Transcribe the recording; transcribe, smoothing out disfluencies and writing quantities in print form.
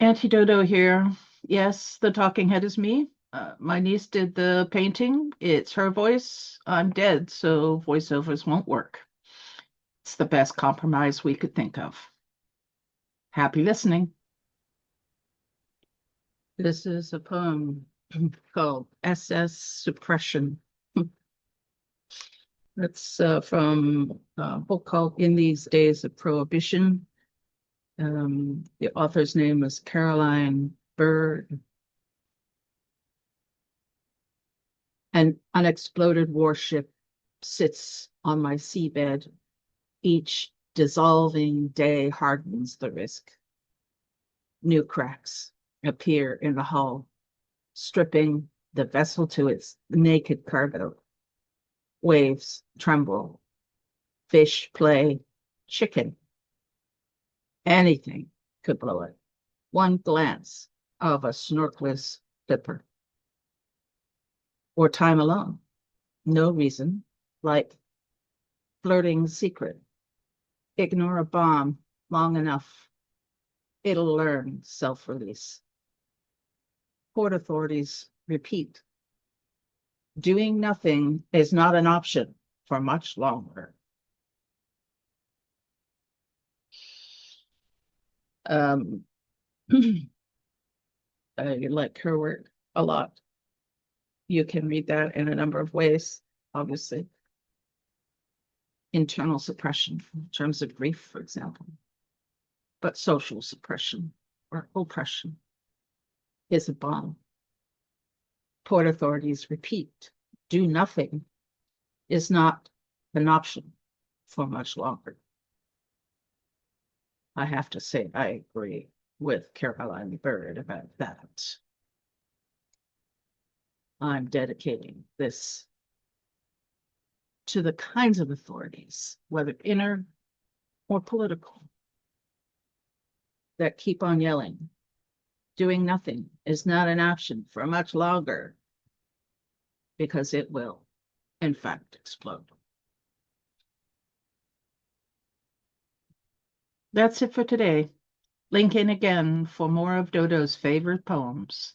Auntie Dodo here. Yes, the talking head is me. My niece did the painting. It's her voice. I'm dead, so voiceovers won't work. It's the best compromise we could think of. Happy listening. This is a poem called SS Suppression. It's from a book called In These Days of Prohibition. The author's name is Caroline Bird. An unexploded warship sits on my seabed. Each dissolving day hardens the risk. New cracks appear in the hull, stripping the vessel to its naked cargo. Waves tremble, fish play, chicken. Anything could blow it. One glance of a snorkeless flipper. Or time alone. No reason, like flirting secret. Ignore a bomb long enough, it'll learn self-release. Port authorities repeat, doing nothing is not an option for much longer. Um, I like her work a lot. You can read that in a number of ways, obviously. Internal suppression in terms of grief, for example, but social suppression or oppression is a bomb. Port authorities repeat, do nothing is not an option for much longer. I have to say, I agree with Caroline Bird about that. I'm dedicating this to the kinds of authorities, whether inner or political, that keep on yelling, doing nothing is not an option for much longer, because it will, in fact, explode. That's it for today. Link in again for more of Dodo's favorite poems.